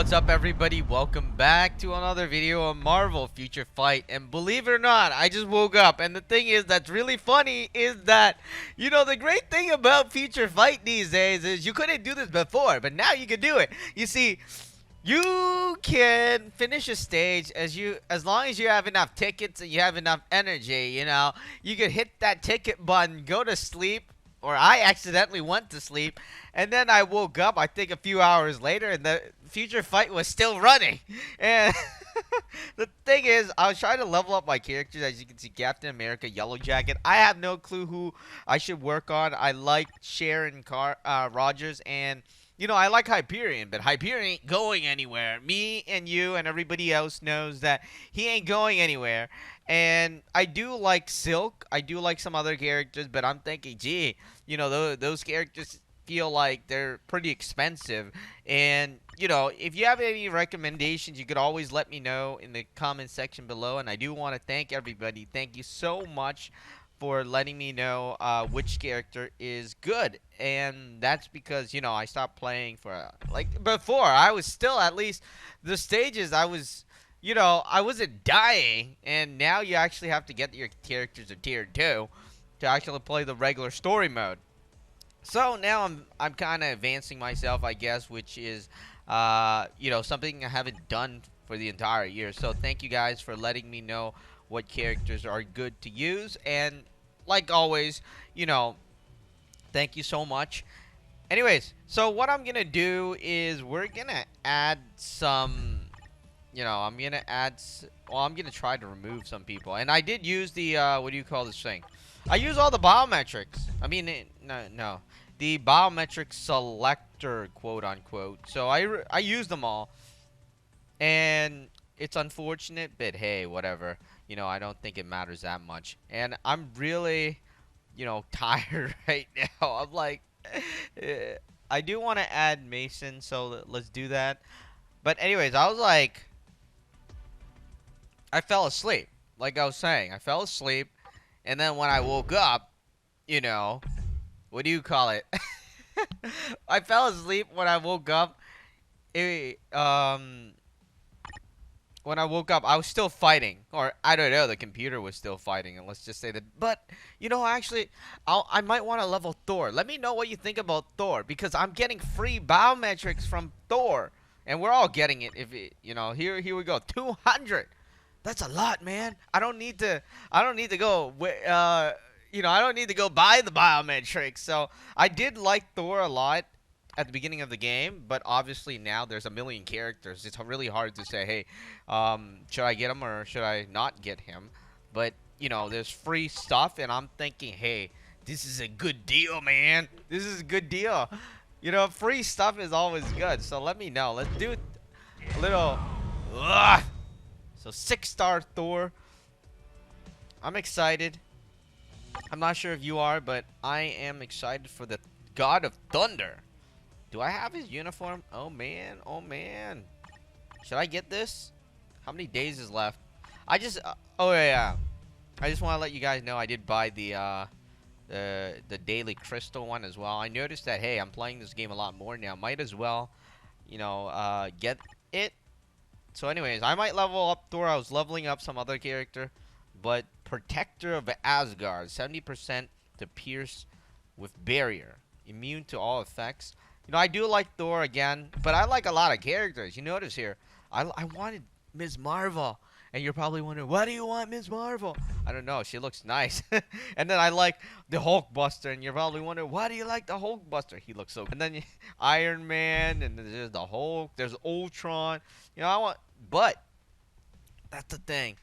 what's up everybody? Welcome back to another video on Marvel Future Fight. And believe it or not, I just woke up, and the thing is that's really funny is that, the great thing about Future Fight these days is you couldn't do this before, but now you can do it. You see, you can finish a stage as long as you have enough tickets and you have enough energy, you could hit that ticket button, go to sleep, or I accidentally went to sleep, and then I woke up, I think a few hours later, and the future fight was still running. And the thing is, I was trying to level up my characters. As you can see, Captain America, Yellow Jacket. I have no clue who I should work on. I like Sharon Rogers, and I like Hyperion, but Hyperion ain't going anywhere. Me and you and everybody else knows that he ain't going anywhere. And I do like Silk. I do like some other characters, but I'm thinking, gee, those characters feel like they're pretty expensive. And, if you have any recommendations, you could always let me know in the comment section below. And I do want to thank everybody. Thank you so much for letting me know which character is good. And that's because, I stopped playing for, like, before. I was still, at least, the stages, I wasn't dying. And now you actually have to get your characters to tier 2 to actually play the regular story mode. So now I'm kind of advancing myself, I guess, which is, something I haven't done for the entire year. So thank you guys for letting me know what characters are good to use. And like always, thank you so much. Anyways, so what I'm going to do is we're going to add some, I'm going to I'm going to try to remove some people. And I did use the, what do you call this thing? I use all the biometrics. I mean, no. The biometric selector, quote unquote. So I use them all. And it's unfortunate, but hey, whatever. I don't think it matters that much. And I'm really, tired right now. I'm like, I do want to add Mason, so let's do that. But anyways, I was like, I fell asleep. Like I was saying, I fell asleep. And then when I woke up, what do you call it? I fell asleep when I woke up. When I woke up, I was still fighting. Or, I don't know, the computer was still fighting. And let's just say that. But, actually, I might want to level Thor. Let me know what you think about Thor. Because I'm getting free biometrics from Thor. And we're all getting it. Here we go. 200. That's a lot, man. I don't need to go, I don't need to go buy the biometrics. So, I did like Thor a lot at the beginning of the game, but obviously now there's a million characters. It's really hard to say, hey, should I get him or should I not get him? But, there's free stuff, and I'm thinking, hey, this is a good deal, man. This is a good deal. Free stuff is always good. So let me know. Let's do a little... Ugh. So 6-star Thor. I'm excited. I'm not sure if you are, but I am excited for the God of Thunder. Do I have his uniform? Oh, man. Oh, man. Should I get this? How many days is left? Oh, yeah. I just want to let you guys know I did buy the daily crystal one as well. I noticed that, hey, I'm playing this game a lot more now. Might as well, get it. So, anyways, I might level up Thor. I was leveling up some other character. But Protector of Asgard. 70% to pierce with barrier. Immune to all effects. I do like Thor again, but I like a lot of characters. You notice here, I wanted Ms. Marvel. And you're probably wondering, why do you want Ms. Marvel? I don't know. She looks nice. And then I like the Hulkbuster. And you're probably wondering, why do you like the Hulkbuster? He looks so good. And then Iron Man. And then there's the Hulk. There's Ultron. But that's the thing.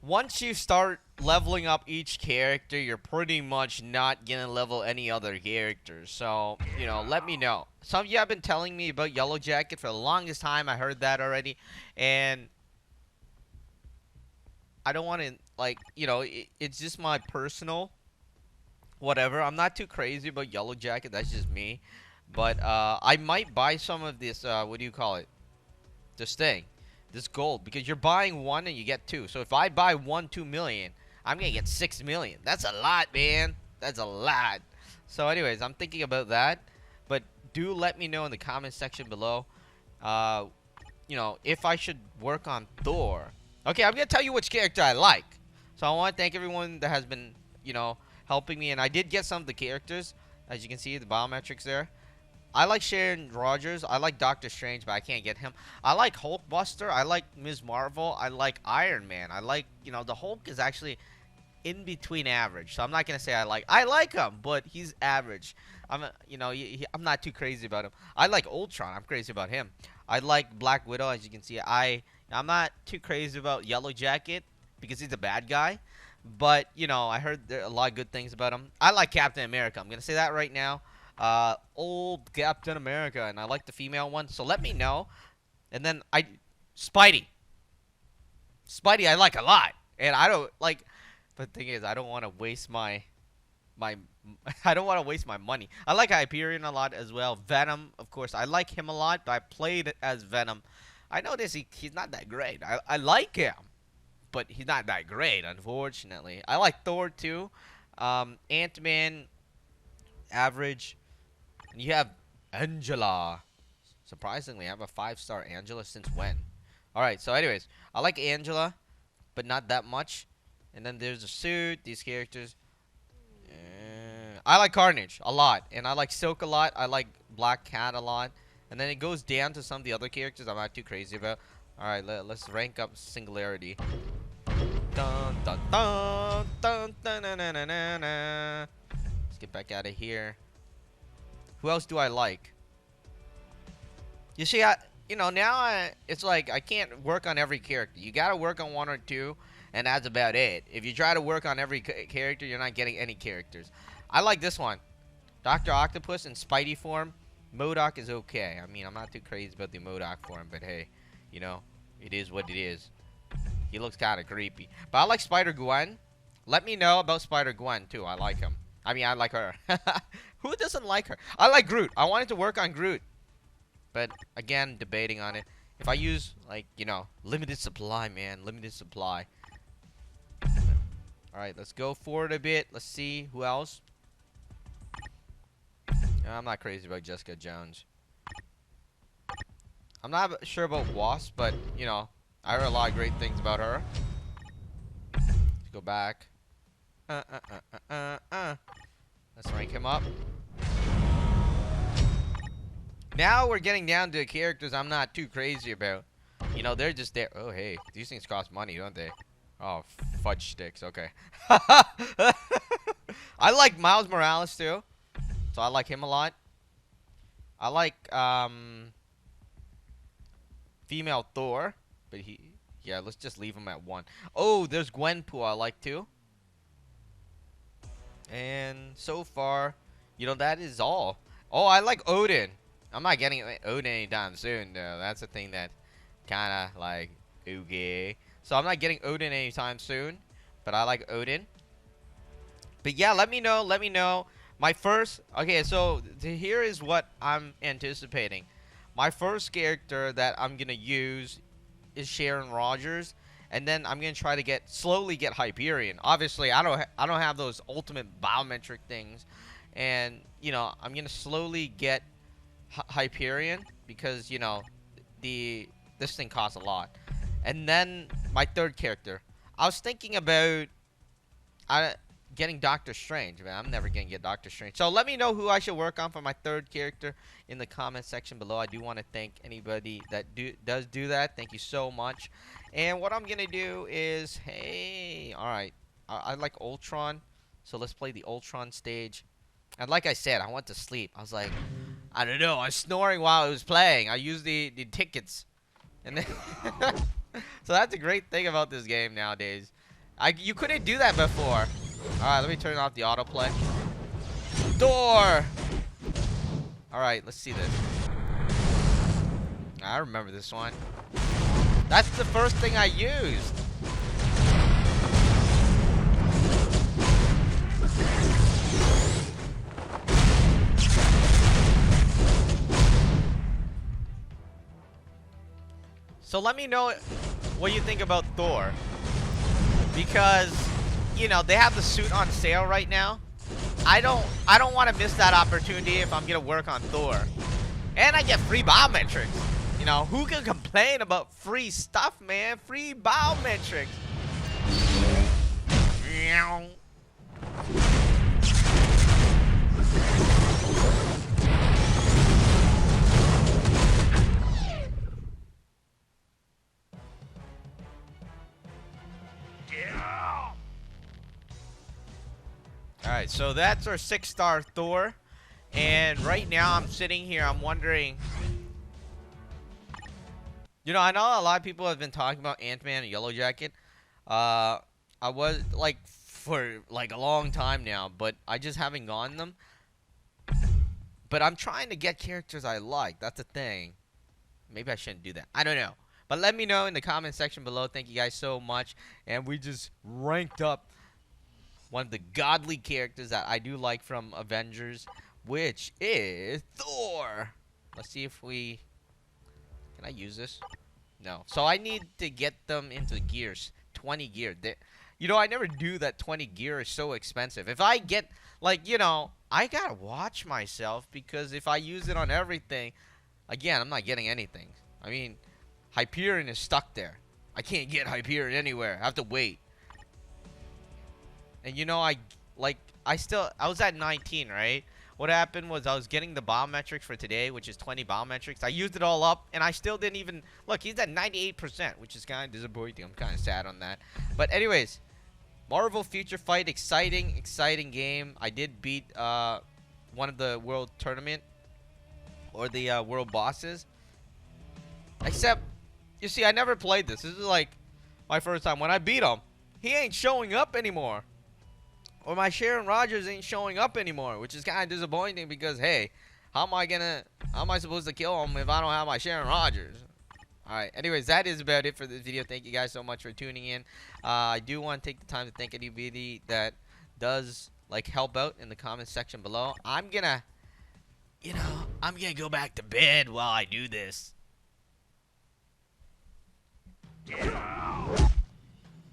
Once you start leveling up each character, you're pretty much not gonna level any other characters. So, let me know. Some of you have been telling me about Yellow Jacket for the longest time. I heard that already. And I don't want to, it's just my personal whatever. I'm not too crazy about Yellow Jacket. That's just me. But I might buy some of this, what do you call it? This thing. This gold, because you're buying one and you get two. So if I buy 2 million, I'm gonna get 6 million. That's a lot, man. That's a lot. So anyways, I'm thinking about that. But do let me know in the comment section below uh, you know, if I should work on Thor. Okay, I'm gonna tell you which character I like. So I want to thank everyone that has been, you know, helping me, and I did get some of the characters, as you can see, the biometrics there. I like Sharon Rogers. I like Doctor Strange, but I can't get him. I like Hulkbuster. I like Ms. Marvel. I like Iron Man. I like, you know, the Hulk is actually in between average. So I'm not gonna say I like him, but he's average. You know, I'm not too crazy about him. I like Ultron. I'm crazy about him. I like Black Widow, as you can see. I'm not too crazy about Yellow Jacket because he's a bad guy. But you know, I heard there a lot of good things about him. I like Captain America. I'm gonna say that right now. Old Captain America, and I like the female one. So let me know. And then Spidey. Spidey, I like a lot, and I don't like. But the thing is, I don't want to waste my I don't want to waste my money. I like Hyperion a lot as well. Venom, of course, I like him a lot. But I played as Venom. I noticed he's not that great. I like him, but he's not that great, unfortunately. I like Thor too. Ant-Man, average. And you have Angela. Surprisingly, I have a 5-star Angela since when? Alright, so anyways, I like Angela, but not that much. And then there's a suit, these characters. I like Carnage a lot, and I like Silk a lot. I like Black Cat a lot. And then it goes down to some of the other characters I'm not too crazy about. Alright, let's rank up Singularity. Dun, dun, dun, dun, dun, dun, dun, dun, dun, dun. Let's get back out of here. Who else do I like? You see, you know, now it's like I can't work on every character. You gotta work on one or two, and that's about it. If you try to work on every character, you're not getting any characters. I like this one. Dr. Octopus in Spidey form. MODOK is okay. I mean, I'm not too crazy about the MODOK form, but hey, you know, it is what it is. He looks kind of creepy. But I like Spider-Gwen. Let me know about Spider-Gwen, too. I like him. I mean, I like her. Who doesn't like her? I like Groot. I wanted to work on Groot. But, again, debating on it. If I use, like, you know, limited supply, man. Limited supply. Alright, let's go forward a bit. Let's see who else. I'm not crazy about Jessica Jones. I'm not sure about Wasp, but, you know, I heard a lot of great things about her. Let's go back. Let's rank him up. Now we're getting down to characters I'm not too crazy about. You know, they're just there. Oh, hey, these things cost money, don't they? Oh, fudge sticks. Okay. I like Miles Morales, too. So I like him a lot. I like, female Thor. But yeah, let's just leave him at 1. Oh, there's Gwenpool I like, too. And so far, you know, that is all. Oh, I like Odin. I'm not getting Odin anytime soon, though. That's the thing that kind of, like, okay. So I'm not getting Odin anytime soon. But I like Odin. But yeah, let me know. Let me know. My first... Okay, so here is what I'm anticipating. My first character that I'm going to use is Sharon Rogers. And then I'm going to try to slowly get Hyperion. Obviously, I don't have those ultimate biometric things. And, you know, I'm going to slowly get Hyperion. Because, you know, this thing costs a lot. And then my third character. I was thinking about getting Doctor Strange. Man, I'm never going to get Doctor Strange. So let me know who I should work on for my third character in the comment section below. I do want to thank anybody that does do that. Thank you so much. And what I'm going to do is, hey, alright. I like Ultron. So let's play the Ultron stage. And like I said, I went to sleep. I was like, I don't know. I was snoring while I was playing. I used the tickets. And then so that's a great thing about this game nowadays. You couldn't do that before. Alright, let me turn off the autoplay. THOR! Alright, let's see this. I remember this one. That's the first thing I used. So let me know what you think about THOR. Because, you know, they have the suit on sale right now. I don't want to miss that opportunity if I'm gonna work on THOR. And I get free biometrics. You know, who can complain about free stuff, man? Free biometrics. Alright, so that's our 6-star Thor. And right now I'm sitting here, I'm wondering. You know, I know a lot of people have been talking about Ant-Man and Yellow Jacket. I was like for like a long time now, but I just haven't gotten them. But I'm trying to get characters I like. That's the thing. Maybe I shouldn't do that. I don't know. But let me know in the comment section below. Thank you guys so much. And we just ranked up one of the godly characters that I do like from Avengers, which is Thor. Let's see if we... Can I use this? No. So I need to get them into gears. 20 gear. You know, I never do that. 20 gear is so expensive. If I get, like, you know, I gotta watch myself, because if I use it on everything, again, I'm not getting anything. I mean, Hyperion is stuck there. I can't get Hyperion anywhere. I have to wait. And you know, I was at 19, right? What happened was I was getting the biometrics for today, which is 20 biometrics. I used it all up, and I still didn't even... Look, he's at 98%, which is kind of disappointing. I'm kind of sad on that. But anyways, Marvel Future Fight, exciting game. I did beat one of the world tournament, or the world bosses. Except, you see, I never played this. This is like my first time. When I beat him, he ain't showing up anymore. Or my Sharon Rogers ain't showing up anymore, which is kind of disappointing, because, hey, how am I supposed to kill him if I don't have my Sharon Rogers? Alright, anyways, that is about it for this video. Thank you guys so much for tuning in. I do want to take the time to thank anybody that does, like, help out in the comment section below. I'm gonna go back to bed while I do this. Yeah.